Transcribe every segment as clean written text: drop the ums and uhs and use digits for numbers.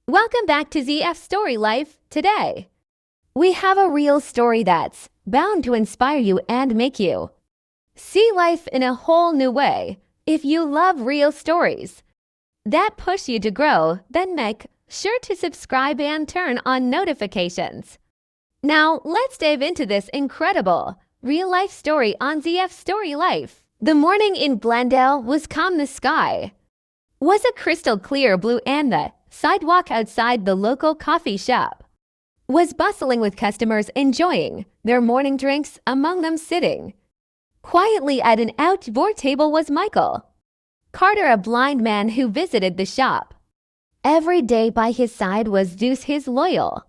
Welcome back to ZF Story Life. Today, we have a real story that's bound to inspire you and make you see life in a whole new way. If you love real stories that push you to grow, then make sure to subscribe and turn on notifications. Now, let's dive into this incredible real-life story on ZF Story Life. The morning in Glendale was calm. The sky was a crystal clear blue and the sidewalk outside the local coffee shop was bustling with customers enjoying their morning drinks. Among them, sitting quietly at an outdoor table, was Michael Carter, a blind man who visited the shop every day. By his side was Zeus, his loyal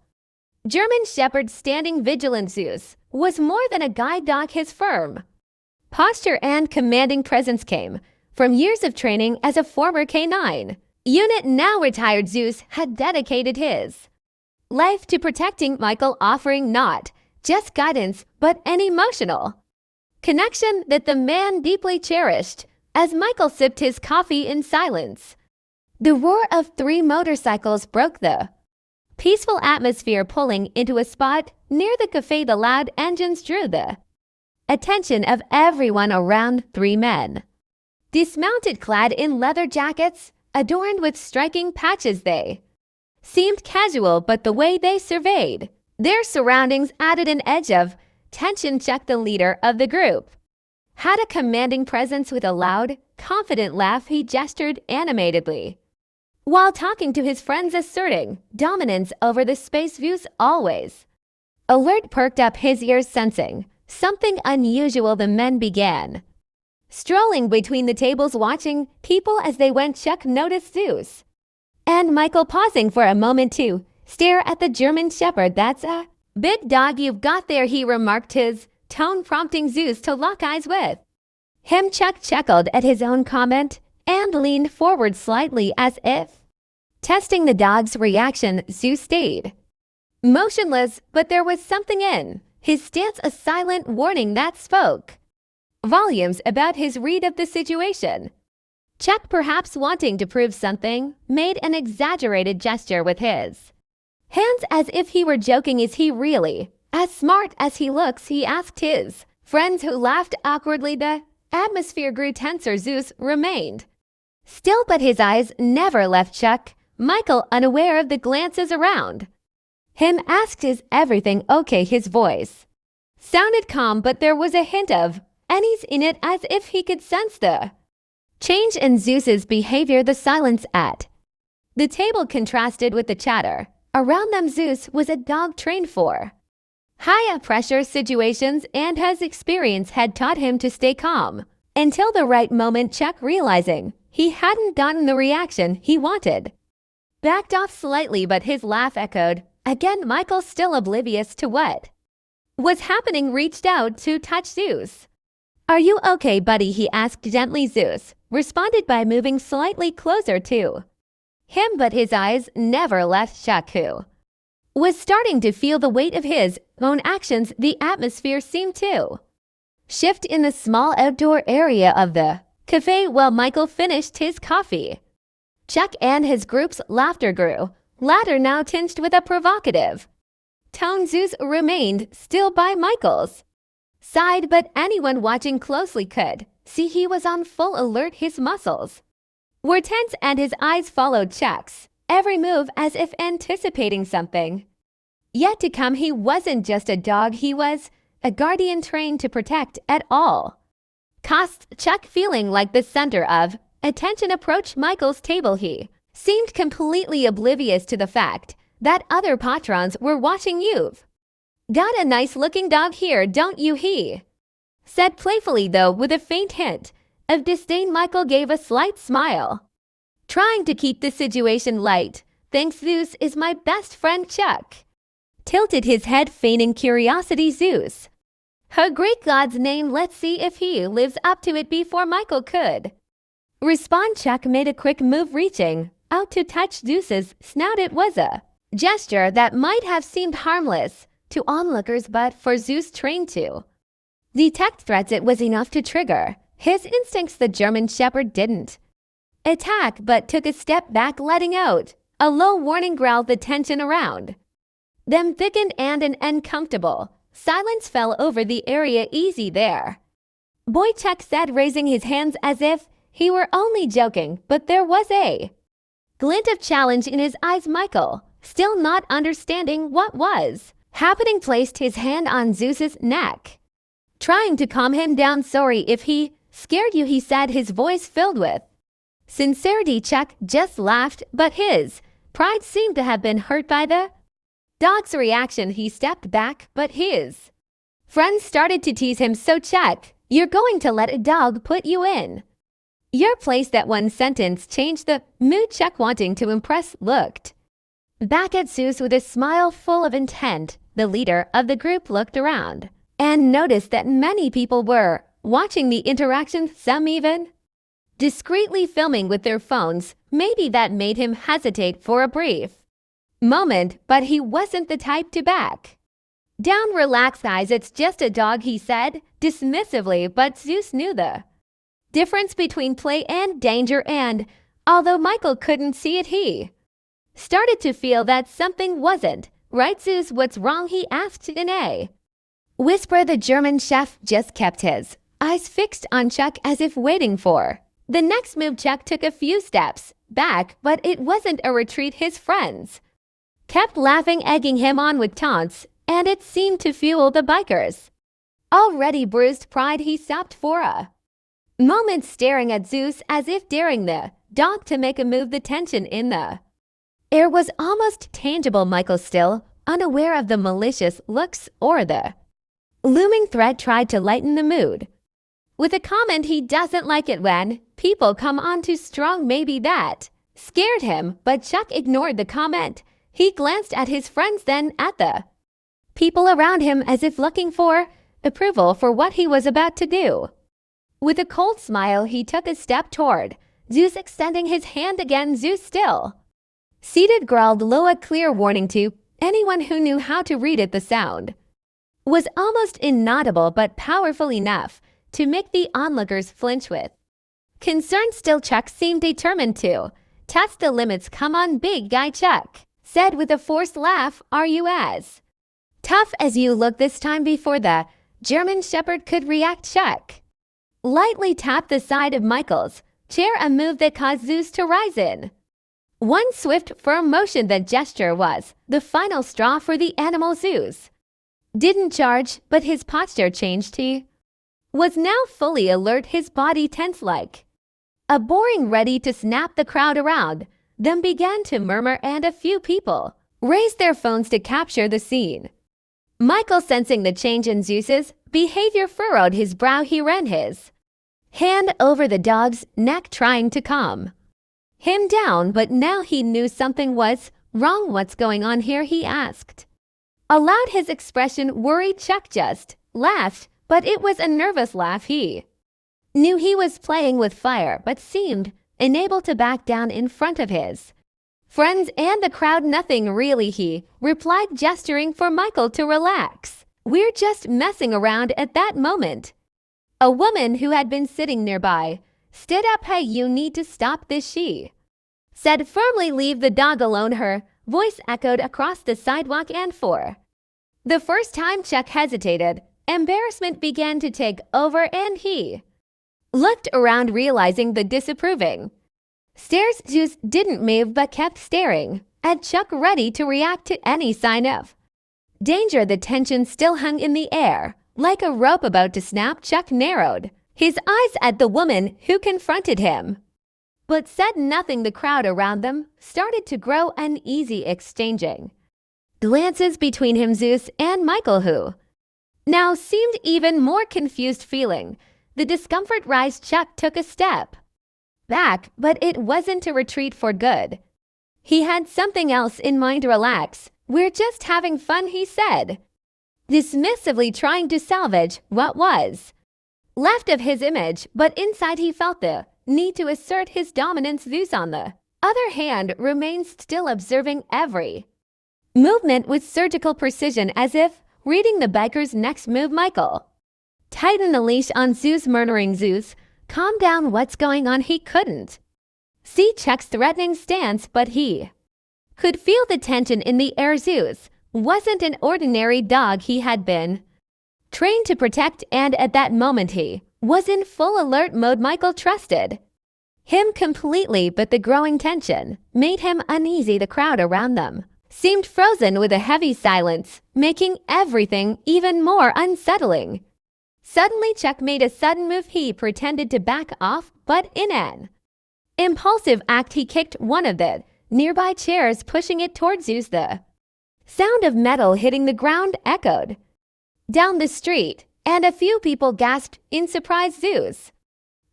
German shepherd, standing vigilant. Zeus was more than a guide dog. His firm posture and commanding presence came from years of training as a former K9 unit. Now retired, Zeus had dedicated his life to protecting Michael, offering not just guidance but an emotional connection that the man deeply cherished. As Michael sipped his coffee in silence, the roar of 3 motorcycles broke the peaceful atmosphere. Pulling into a spot near the cafe, the loud engines drew the attention of everyone around. 3 men dismounted, clad in leather jackets adorned with striking patches. They seemed casual, but the way they surveyed their surroundings added an edge of tension. Chuck, the leader of the group, had a commanding presence. With a loud, confident laugh, he gestured animatedly while talking to his friends, asserting dominance over the space. Views, always alert, perked up his ears, sensing something unusual. The men began strolling between the tables, watching people as they went. Chuck noticed Zeus and Michael pausing for a moment to stare at the German shepherd. "That's a big dog you've got there," he remarked, his tone prompting Zeus to lock eyes with him. Chuck chuckled at his own comment and leaned forward slightly as if testing the dog's reaction. Zeus stayed motionless, but there was something in his stance, a silent warning that spoke volumes about his read of the situation. Chuck, perhaps wanting to prove something, made an exaggerated gesture with his hands as if he were joking. "Is he really as smart as he looks?" he asked his friends, who laughed awkwardly. The atmosphere grew tenser. Zeus remained still, but his eyes never left Chuck. Michael, unaware of the glances around him, asked, "Is everything okay?" His voice sounded calm, but there was a hint of unease in it, as if he could sense the change in Zeus's behavior. The silence at the table contrasted with the chatter around them. Zeus was a dog trained for high-pressure situations, and his experience had taught him to stay calm until the right moment. Chuck, realizing he hadn't gotten the reaction he wanted, backed off slightly, but his laugh echoed again. Michael, still oblivious to what was happening, reached out to touch Zeus. "Are you okay, buddy?" he asked gently. Zeus responded by moving slightly closer to him, but his eyes never left Chuck, who was starting to feel the weight of his own actions. The atmosphere seemed to shift in the small outdoor area of the cafe while Michael finished his coffee. Chuck and his group's laughter grew louder, now tinged with a provocative tone. Zeus remained still by Michael's side, but anyone watching closely could see he was on full alert. His muscles were tense and his eyes followed Chuck's every move as if anticipating something yet to come. He wasn't just a dog, he was a guardian trained to protect at all costs. Chuck, feeling like the center of attention, approached Michael's table. He seemed completely oblivious to the fact that other patrons were watching. "You've got a nice-looking dog here, don't you?" he said playfully, though with a faint hint of disdain. Michael gave a slight smile, trying to keep the situation light. "Thanks, Zeus is my best friend." Chuck tilted his head, feigning curiosity. "Zeus? A great God's name. Let's see if he lives up to it." Before Michael could respond, Chuck made a quick move, reaching out to touch Zeus's snout. It was a gesture that might have seemed harmless to onlookers, but for Zeus, trained to detect threats, it was enough to trigger his instincts. The German shepherd didn't attack, but took a step back, letting out A low warning growled the tension around them, thickened and an uncomfortable silence fell over the area. Easy there, boy, Chuck said, raising his hands as if he were only joking, but there was a glint of challenge in his eyes. Michael, still not understanding what was happening, placed his hand on Zeus's neck, trying to calm him down. Sorry if he scared you, he said, his voice filled with sincerity. Chuck just laughed, but his pride seemed to have been hurt by the dog's reaction. He stepped back, but his friends started to tease him. So Chuck, you're going to let a dog put you in your place? That one sentence changed the mood. Chuck, wanting to impress, looked back at Zeus with a smile full of intent. The leader of the group looked around and noticed that many people were watching the interaction, some even discreetly filming with their phones. Maybe that made him hesitate for a brief moment, but he wasn't the type to back down. Relax, guys, it's just a dog, he said dismissively, but Zeus knew the difference between play and danger, and although Michael couldn't see it, he started to feel that something wasn't right. Zeus, what's wrong? He asked in a whisper. The German chef just kept his eyes fixed on Chuck as if waiting for the next move. Chuck took a few steps back, but it wasn't a retreat. His friends kept laughing, egging him on with taunts, and it seemed to fuel the biker's already bruised pride. He stopped for a moment, staring at Zeus as if daring the dog to make a move. The tension in the air was almost tangible. Michael, still unaware of the malicious looks or the looming threat, tried to lighten the mood with a comment. He doesn't like it when people come on too strong. Maybe that scared him, but Chuck ignored the comment. He glanced at his friends, then at the people around him, as if looking for approval for what he was about to do. With a cold smile, he took a step toward Zeus, extending his hand again. Zeus, still seated, growled low, a clear warning to anyone who knew how to read it. The sound was almost inaudible, but powerful enough to make the onlookers flinch with concern. Still, Chuck seemed determined to test the limits. Come on, big guy, Chuck said with a forced laugh. Are you as tough as you look this time? Before the German shepherd could react, Chuck lightly tapped the side of Michael's chair, a move that caused Zeus to rise in one swift, firm motion. The gesture was the final straw for the animal. Zeus didn't charge, but his posture changed. He was now fully alert, his body tense like a boring, ready to snap. The crowd around them began to murmur, and a few people raised their phones to capture the scene. Michael, sensing the change in Zeus's behavior, furrowed his brow. He ran his hand over the dog's neck, trying to calm him down, but now he knew something was wrong. What's going on here? He asked aloud, his expression worried. Chuck just laughed, but it was a nervous laugh. He knew he was playing with fire, but seemed unable to back down in front of his friends and the crowd. Nothing really, he replied, gesturing for Michael to relax. We're just messing around. At that moment, a woman who had been sitting nearby stood up. Hey, you need to stop this, she said firmly. Leave the dog alone. Her voice echoed across the sidewalk, and for the first time Chuck hesitated. Embarrassment began to take over, and he looked around, realizing the disapproving stares. Zeus didn't move, but kept staring at Chuck, ready to react to any sign of danger. The tension still hung in the air, like a rope about to snap. Chuck narrowed his eyes at the woman who confronted him, but said nothing. The crowd around them started to grow uneasy, exchanging glances between him, Zeus, and Michael, who now seemed even more confused. Feeling the discomfort rise, Chuck took a step back, but it wasn't to retreat for good. He had something else in mind. Relax, we're just having fun, he said, dismissively, trying to salvage what was left of his image, but inside he felt the need to assert his dominance. Zeus, on the other hand, remained still, observing every movement with surgical precision, as if reading the biker's next move. Michael tightened the leash on Zeus, murmuring, Zeus, calm down, what's going on? He couldn't see Chuck's threatening stance, but he could feel the tension in the air. Zeus wasn't an ordinary dog. He had been trained to protect, and at that moment he was in full alert mode. Michael trusted him completely, but the growing tension made him uneasy. The crowd around them seemed frozen with a heavy silence, making everything even more unsettling. Suddenly, Chuck made a sudden move. He pretended to back off, but in an impulsive act, he kicked one of the nearby chairs, pushing it towards Zeus. The sound of metal hitting the ground echoed down the street, and a few people gasped in surprise. Zeus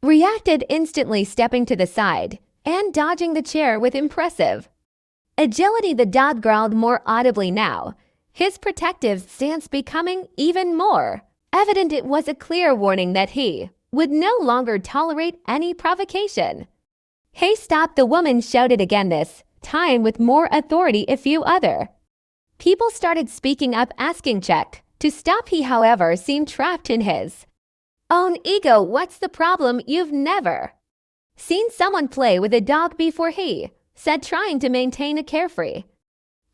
reacted instantly, stepping to the side and dodging the chair with impressive agility. The dog growled more audibly now, his protective stance becoming even more evident. It was a clear warning that he would no longer tolerate any provocation. "Hey, stop!" the woman shouted again, this time with more authority. A few other people started speaking up, asking Chuck to stop. He, however, seemed trapped in his own ego. "What's the problem? You've never seen someone play with a dog before," he said, trying to maintain a carefree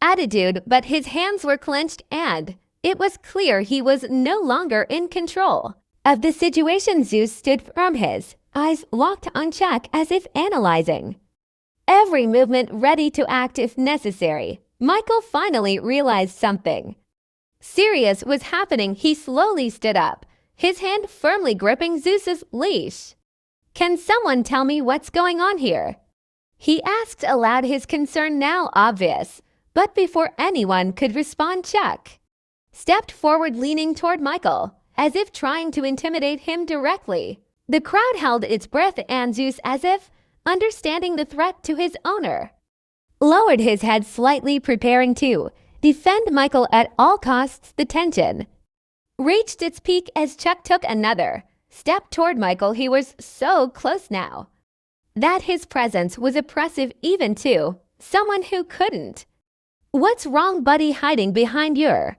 attitude, but his hands were clenched and it was clear he was no longer in control of the situation. Zeus stood firm, his eyes locked on Chuck as if analyzing every movement, ready to act if necessary. Michael finally realized something serious was happening. He slowly stood up, his hand firmly gripping Zeus's leash. "Can someone tell me what's going on here?" he asked aloud, his concern now obvious. But before anyone could respond, Chuck stepped forward, leaning toward Michael, as if trying to intimidate him directly. The crowd held its breath, and Zeus, as if understanding the threat to his owner, lowered his head slightly, preparing to defend Michael at all costs. The tension reached its peak as Chuck took another step toward Michael. He was so close now that his presence was oppressive, even to someone who couldn't. "What's wrong, buddy? Hiding behind your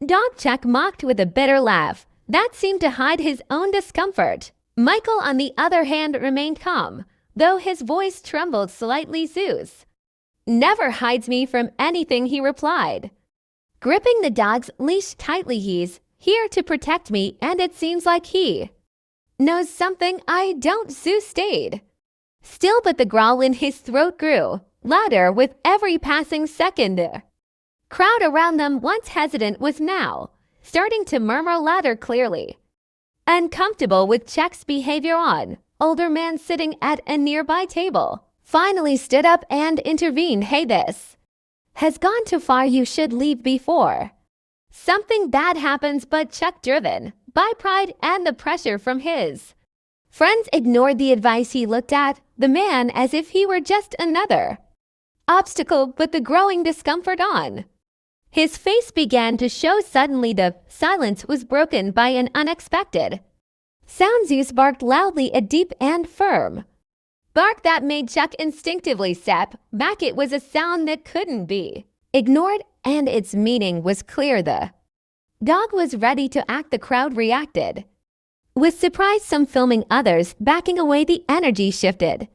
dog?" Chuck mocked with a bitter laugh that seemed to hide his own discomfort. Michael, on the other hand, remained calm, though his voice trembled slightly. "Zeus never hides me from anything," he replied, gripping the dog's leash tightly. "He's here to protect me, and it seems like he knows something I don't." Zeus stayed still, but the growl in his throat grew louder with every passing second. The crowd around them, once hesitant, was now starting to murmur louder, clearly uncomfortable with Chuck's behavior. An older man sitting at a nearby table finally stood up and intervened. "Hey, this has gone too far. You should leave before something bad happens." But Chuck, driven by pride and the pressure from his friends, ignored the advice. He looked at the man as if he were just another obstacle, but the growing discomfort on his face began to show. Suddenly, the silence was broken by an unexpected sound. Zeus barked loudly, a deep and firm bark that made Chuck instinctively step back. It was a sound that couldn't be ignored, and its meaning was clear. The dog was ready to act. The crowd reacted with surprise, some filming, others backing away. The energy shifted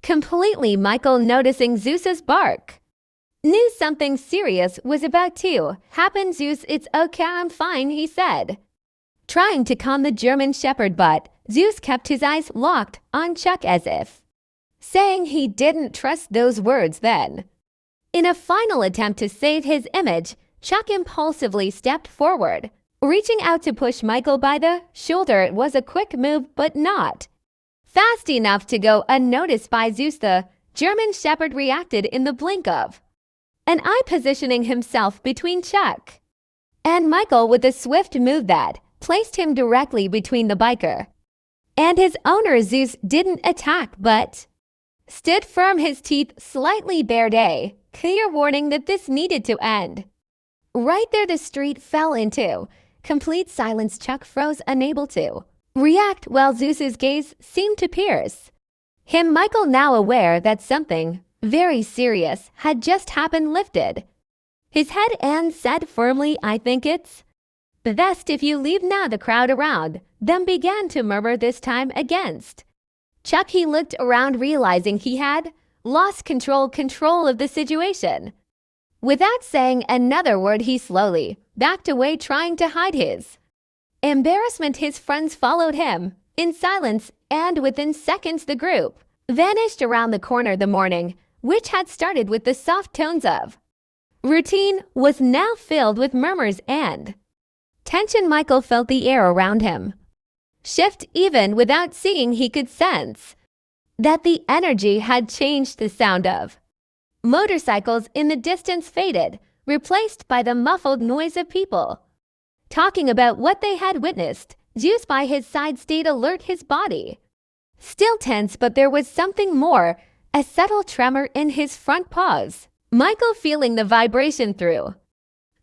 completely. Michael, noticing Zeus's bark, knew something serious was about to happen. "Zeus, it's okay, I'm fine," he said, trying to calm the German shepherd, but Zeus kept his eyes locked on Chuck, as if saying he didn't trust those words. Then, in a final attempt to save his image, Chuck impulsively stepped forward, reaching out to push Michael by the shoulder. It was a quick move, but not fast enough to go unnoticed by Zeus. The German shepherd reacted in the blink of an eye, positioning himself between Chuck and Michael with a swift move that placed him directly between the biker and his owner. Zeus didn't attack, but stood firm, his teeth slightly bared, a clear warning that this needed to end. Right there, the street fell into complete silence. Chuck froze, unable to react, while Zeus's gaze seemed to pierce him. Michael, now aware that something very serious had just happened, lifted his head and said firmly, "I think it's best if you leave now." The crowd around them began to murmur, this time against Chuck. He looked around, realizing he had lost control of the situation. Without saying another word, he slowly backed away, trying to hide his embarrassment. His friends followed him in silence, and within seconds the group vanished around the corner. The morning, which had started with the soft tones of routine, was now filled with murmurs and tension. Michael felt the air around him shift. Even without seeing, he could sense that the energy had changed. The sound of motorcycles in the distance faded, replaced by the muffled noise of people talking about what they had witnessed. Zeus by his side stayed alert, his body still tense, but there was something more, a subtle tremor in his front paws. Michael, feeling the vibration through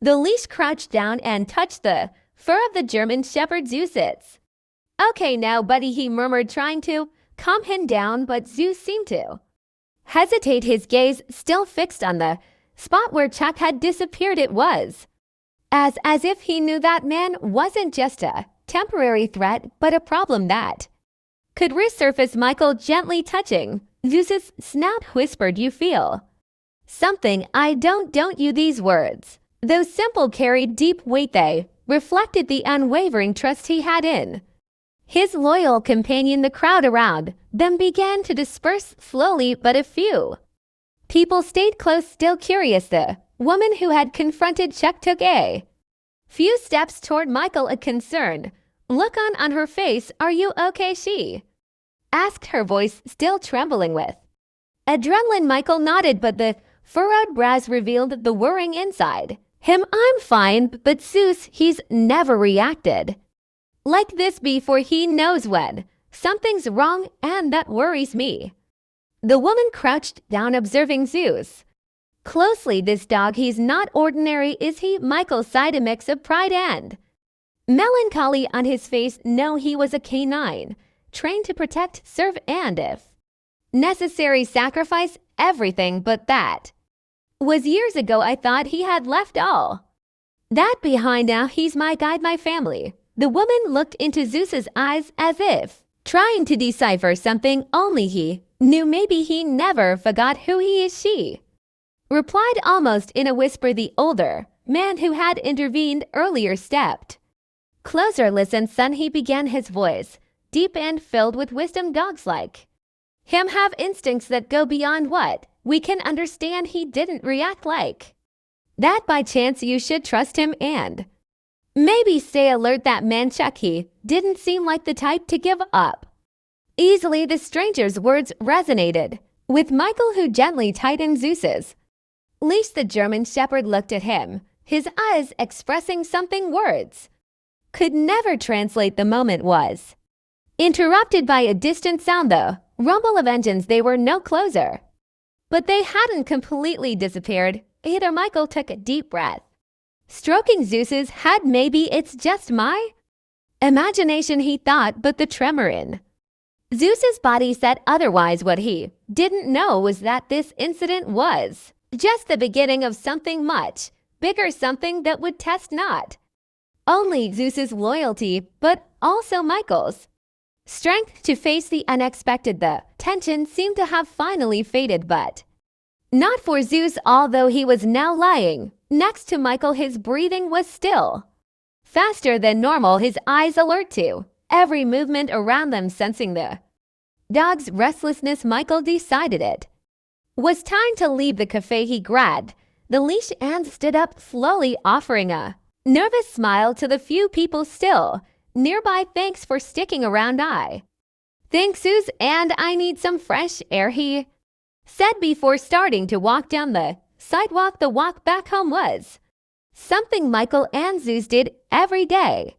the leash, crouched down and touched the fur of the German shepherd. Zeus, it's okay now, buddy, he murmured, trying to calm him down, but Zeus seemed to hesitate, his gaze still fixed on the spot where Chuck had disappeared. It was as if he knew that man wasn't just a temporary threat, but a problem that could resurface. Michael, gently touching Zeus's snout, whispered, "You feel something, I don't you?" These words, though simple, carried deep weight. They reflected the unwavering trust he had in his loyal companion. The crowd around them began to disperse slowly, but a few people stayed close, still curious. The woman who had confronted Chuck took a few steps toward Michael, a concerned look on her face. "Are you okay?" she asked, her voice still trembling with adrenaline. Michael nodded, but the furrowed brows revealed the worrying inside him. "I'm fine, but Zeus, he's never reacted like this before. He knows when something's wrong, and that worries me." The woman crouched down, observing Zeus closely. "This dog, he's not ordinary, is he?" Michael sighed, a mix of pride and melancholy on his face. "No, he was a canine, trained to protect, serve, and if necessary, sacrifice everything. But that was years ago. I thought he had left all that behind. Now he's my guide, my family." The woman looked into Zeus's eyes as if trying to decipher something only he knew. "Maybe he never forgot who he is," she replied almost in a whisper. The older man who had intervened earlier stepped closer. "Listen, son," he began, his voice deep and filled with wisdom. "Dogs like him have instincts that go beyond what we can understand. He didn't react like that by chance. You should trust him and maybe stay alert. That man Chuck, he didn't seem like the type to give up easily." The stranger's words resonated with Michael, who gently tightened Zeus's leash. The German shepherd looked at him, his eyes expressing something words could never translate. The moment was interrupted by a distant sound, the rumble of engines. They were no closer, but they hadn't completely disappeared either. Michael took a deep breath, stroking Zeus's head. "Maybe it's just my imagination," he thought, but the tremor in Zeus's body said otherwise. What he didn't know was that this incident was just the beginning of something much bigger, something that would test not only Zeus's loyalty, but also Michael's strength to face the unexpected. The tension seemed to have finally faded, but not for Zeus. Although he was now lying next to Michael, his breathing was still faster than normal, his eyes alert to every movement around them, sensing the dog's restlessness. Michael decided it was time to leave the cafe. He grabbed the leash and stood up slowly, offering a nervous smile to the few people still nearby. "Thanks for sticking around. I think Zeus and I need some fresh air," he said before starting to walk down the sidewalk. The walk back home was something Michael and Zeus did every day,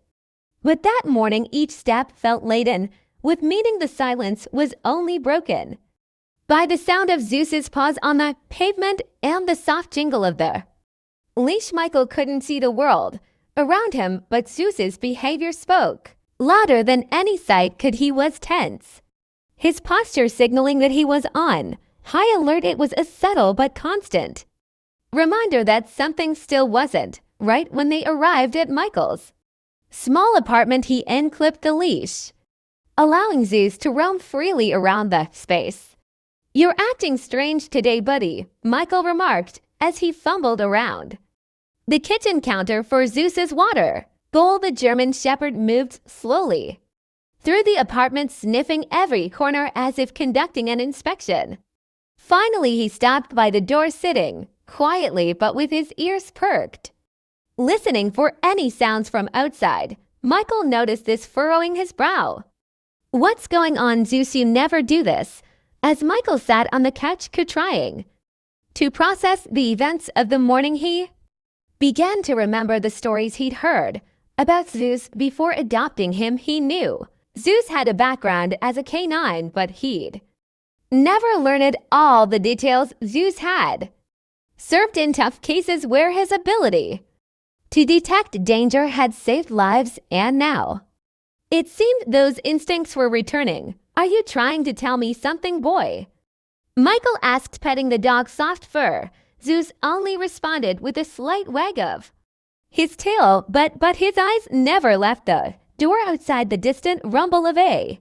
but that morning each step felt laden with meaning. The silence was only broken by the sound of Zeus's paws on the pavement and the soft jingle of the leash. Michael couldn't see the world around him, but Zeus's behavior spoke louder than any sight could. He was tense, his posture signaling that he was on high alert. It was a subtle but constant reminder that something still wasn't right. When they arrived at Michael's small apartment, he unclipped the leash, allowing Zeus to roam freely around the space. "You're acting strange today, buddy," Michael remarked as he fumbled around the kitchen counter for Zeus's water bowl. The German Shepherd moved slowly through the apartment, sniffing every corner as if conducting an inspection. Finally, he stopped by the door, sitting quietly but with his ears perked, listening for any sounds from outside. Michael noticed this, furrowing his brow. "What's going on, Zeus? You never do this." As Michael sat on the couch, trying to process the events of the morning, he began to remember the stories he'd heard about Zeus before adopting him. He knew Zeus had a background as a canine, but he'd never learned all the details. Zeus had served in tough cases where his ability to detect danger had saved lives, and now it seemed those instincts were returning. "Are you trying to tell me something, boy?" Michael asked, petting the dog's soft fur. Zeus only responded with a slight wag of his tail, but his eyes never left the door outside. The distant rumble of a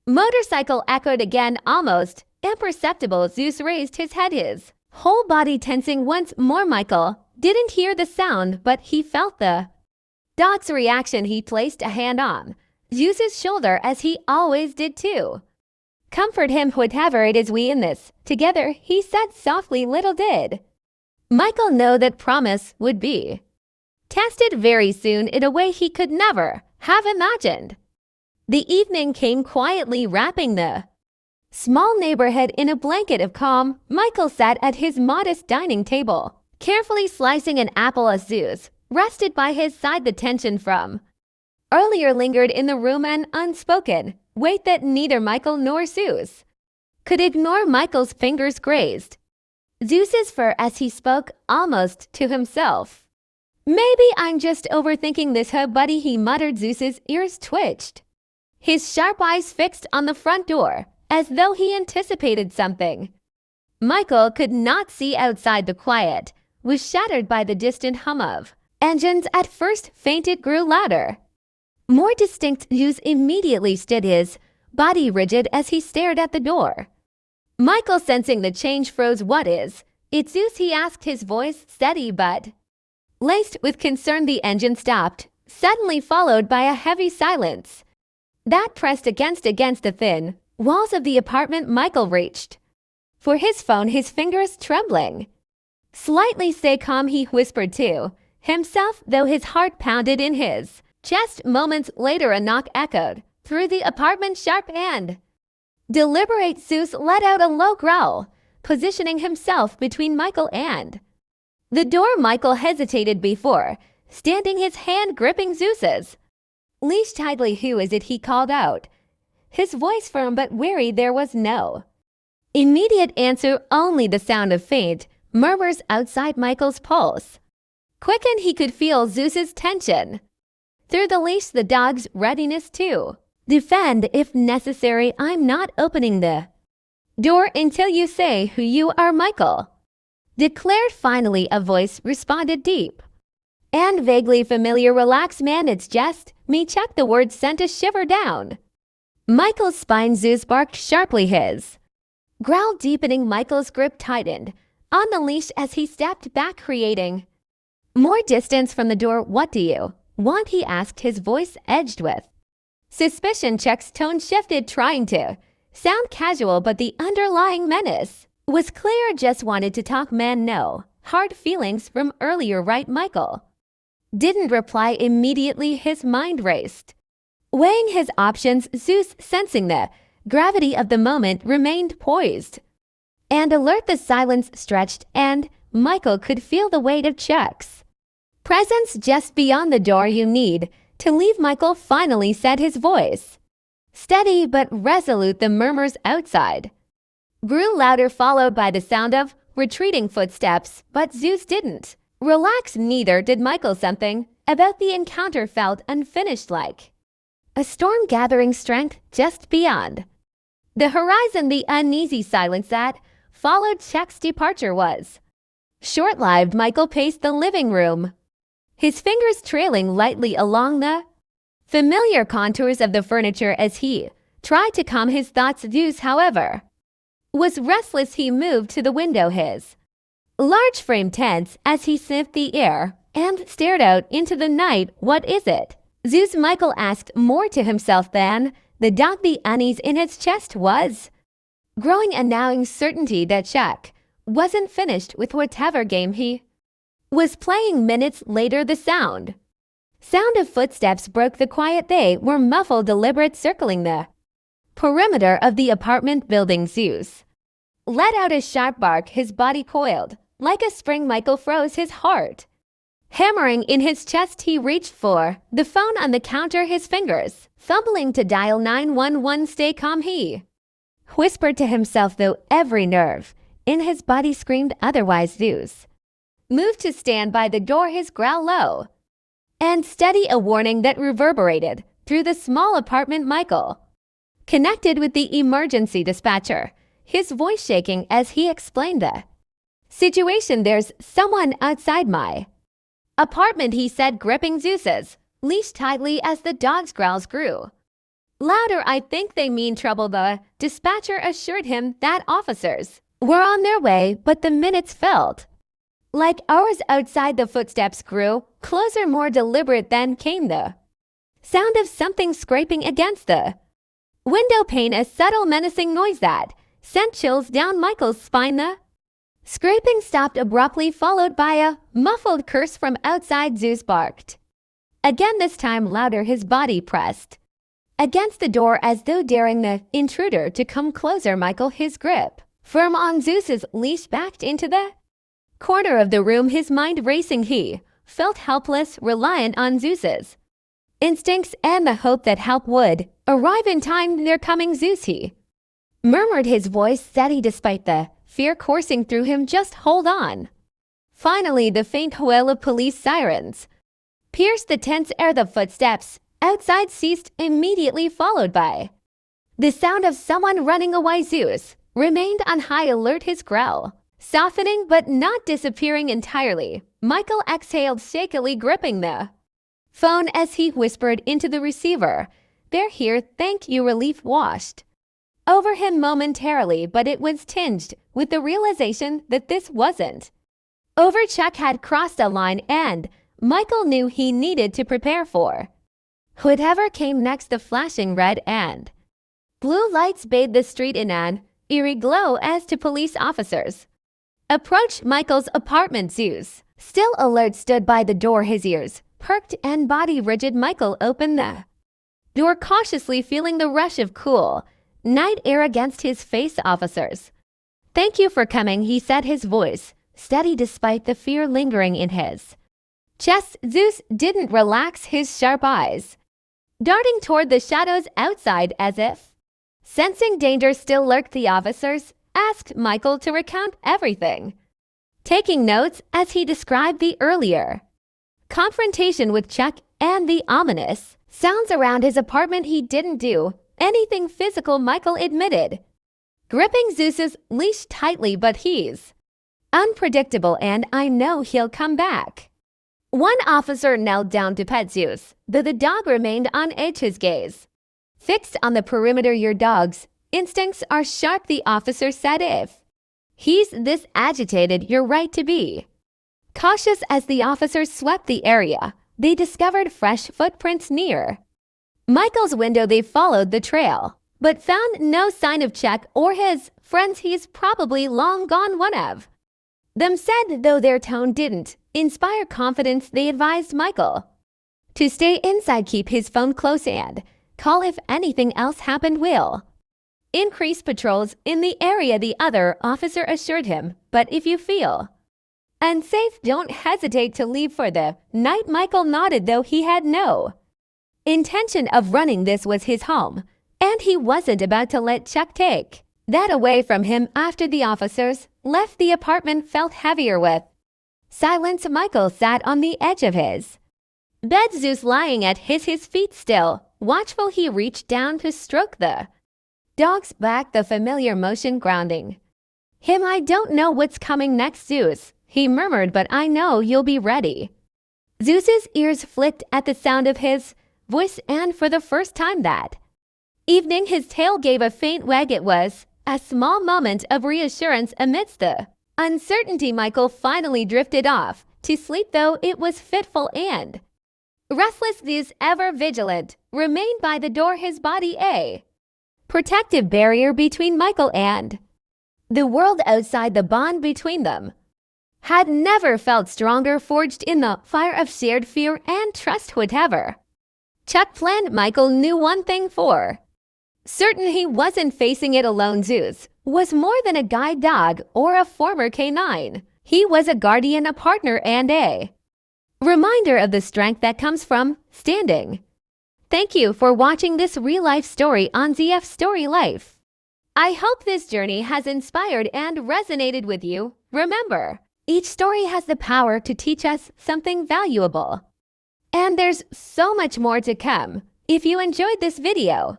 motorcycle echoed again, almost imperceptible. Zeus raised his head, his whole body tensing once more. Michael didn't hear the sound, but he felt the dog's reaction. He placed a hand on Zeus's shoulder, as he always did, to comfort him. "Whatever it is, we in this together," he said softly. Little did Michael know that promise would be tested very soon in a way he could never have imagined. The evening came quietly, wrapping the small neighborhood in a blanket of calm. Michael sat at his modest dining table, carefully slicing an apple as Zeus rested by his side. The tension from earlier lingered in the room, an unspoken weight that neither Michael nor Zeus could ignore. Michael's fingers grazed Zeus's fur as he spoke, almost to himself. "Maybe I'm just overthinking this, huh, buddy?" he muttered. Zeus's ears twitched, his sharp eyes fixed on the front door, as though he anticipated something. Michael could not see outside. The quiet was shattered by the distant hum of engines. At first faint, it grew louder, more distinct. Zeus immediately stood, his body rigid, as he stared at the door. Michael, sensing the change, froze. "What is it, Zeus?" he asked, his voice steady but laced with concern. The engine stopped, suddenly, followed by a heavy silence that pressed against the thin walls of the apartment. Michael reached for his phone, his fingers trembling slightly. "Stay calm," he whispered to himself, though his heart pounded in his chest. Moments later, a knock echoed through the apartment, sharp and deliberate. Zeus let out a low growl, positioning himself between Michael and the door. Michael hesitated before standing, his hand gripping Zeus's leash tightly. "Who is it?" he called out, his voice firm but weary. There was no immediate answer, only the sound of faint murmurs outside. Michael's pulse quickened. He could feel Zeus's tension through the leash, the dog's readiness to defend if necessary. "I'm not opening the door until you say who you are," Michael declared finally. A voice responded, deep and vaguely familiar. "Relax, man, it's just me." Check. The words sent a shiver down Michael's spine. Zeus barked sharply, his growl deepening. Michael's grip tightened on the leash as he stepped back, creating more distance from the door. "What do you want?" he asked, his voice edged with suspicion. Chuck's tone shifted, trying to sound casual, but the underlying menace was clear. "Just wanted to talk, man. No hard feelings from earlier, right?" Michael didn't reply immediately. His mind raced, weighing his options. Zeus, sensing the gravity of the moment, remained poised and alert. The silence stretched, and Michael could feel the weight of Chuck's presence just beyond the door. "You need to leave," Michael finally said, his voice steady but resolute. The murmurs outside grew louder, followed by the sound of retreating footsteps, but Zeus didn't relax. Neither did Michael. Something about the encounter felt unfinished, like a storm gathering strength just beyond the horizon. The uneasy silence that followed Chuck's departure was short-lived. Michael paced the living room, his fingers trailing lightly along the familiar contours of the furniture as he tried to calm his thoughts. Zeus, however, Was restless, he moved to the window, his large frame tense as he sniffed the air and stared out into the night. What is it? Zeus, Michael asked, more to himself than the dog. The unease in his chest was growing, a gnawing certainty that Chuck wasn't finished with whatever game he was playing. Minutes later, the sound of footsteps broke the quiet. They were muffled, deliberate, circling the perimeter of the apartment building. Zeus let out a sharp bark, his body coiled like a spring. Michael froze, his heart hammering in his chest. He reached for the phone on the counter, his fingers fumbling to dial 911. Stay calm, he whispered to himself, though every nerve in his body screamed otherwise. Zeus moved to stand by the door, his growl low and steady, a warning that reverberated through the small apartment. Michael connected with the emergency dispatcher, his voice shaking as he explained the situation. There's someone outside my apartment, he said, gripping Zeus's leash tightly as the dog's growls grew louder. I think they mean trouble, the dispatcher assured him. That officers were on their way, but the minutes felt like hours outside. The footsteps grew closer, more deliberate. Then came the sound of something scraping against the window pane, a subtle, menacing noise that sent chills down Michael's spine. The scraping stopped abruptly, followed by a muffled curse from outside. Zeus barked again, this time louder, his body pressed against the door as though daring the intruder to come closer. Michael, his grip firm on Zeus's leash, backed into the corner of the room, his mind racing. He felt helpless, reliant on Zeus's instincts and the hope that help would arrive in time. They're coming, Zeus, he murmured, his voice steady despite the fear coursing through him. Just hold on. Finally, the faint wail of police sirens pierced the tense air. The footsteps outside ceased immediately, followed by the sound of someone running away. Zeus remained on high alert, his growl softening but not disappearing entirely. Michael exhaled shakily, gripping the phone as he whispered into the receiver, "They're here, thank you." Relief washed over him momentarily, but it was tinged with the realization that this wasn't over. Chuck had crossed a line, and Michael knew he needed to prepare for whatever came next. The flashing red and blue lights bathed the street in an eerie glow as two police officers approached Michael's apartment. Zeus, still alert, stood by the door, his ears perked and body rigid. Michael opened the door cautiously, feeling the rush of cool night air against his face. "Officers, thank you for coming," he said, his voice steady despite the fear lingering in his chest. Zeus didn't relax, his sharp eyes darting toward the shadows outside as if sensing danger still lurked. The officers asked Michael to recount everything, taking notes as he described the earlier confrontation with Chuck and the ominous sounds around his apartment. He didn't do anything physical, Michael admitted, gripping Zeus's leash tightly, "but he's unpredictable and I know he'll come back." One officer knelt down to pet Zeus, though the dog remained on edge, his gaze fixed on the perimeter. "Your dog's instincts are sharp," the officer said. "If he's this agitated, you're right to be cautious." As the officers swept the area, they discovered fresh footprints near Michael's window. They followed the trail, but found no sign of Chuck or his friends. "He's probably long gone," one of them said, though their tone didn't inspire confidence. They advised Michael to stay inside, keep his phone close, and call if anything else happened. "We'll increase patrols in the area," the other officer assured him, "but if you feel unsafe, don't hesitate to leave for the night." Michael nodded, though he had no intention of running. This was his home, and he wasn't about to let Chuck take that away from him. After the officers left, the apartment felt heavier with silence. Michael sat on the edge of his bed, Zeus lying at his feet, still watchful. He reached down to stroke the dog's back, the familiar motion grounding him. "I don't know what's coming next, Zeus," he murmured, "but I know you'll be ready." Zeus's ears flicked at the sound of his voice, and for the first time that evening his tail gave a faint wag. It was A small moment of reassurance amidst the uncertainty. Michael finally drifted off to sleep, though it was fitful and restless. Zeus, ever vigilant, remained by the door, his body a protective barrier between Michael and the world outside. The bond between them had never felt stronger, forged in the fire of shared fear and trust. Whatever Chuck planned, Michael knew one thing for certain: he wasn't facing it alone. Zeus was more than a guide dog or a former canine. He was a guardian, a partner, and a reminder of the strength that comes from standing. Thank you for watching this real-life story on ZF Story Life. I hope this journey has inspired and resonated with you. Remember, each story has the power to teach us something valuable. And there's so much more to come. If you enjoyed this video,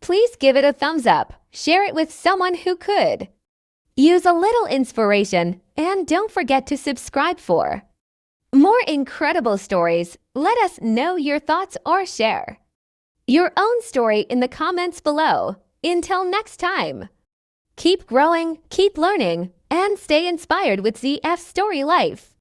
please give it a thumbs up, share it with someone who could use a little inspiration, and don't forget to subscribe for more incredible stories. Let us know your thoughts or share your own story in the comments below. Until next time, keep growing, keep learning, and stay inspired with ZF Story Life.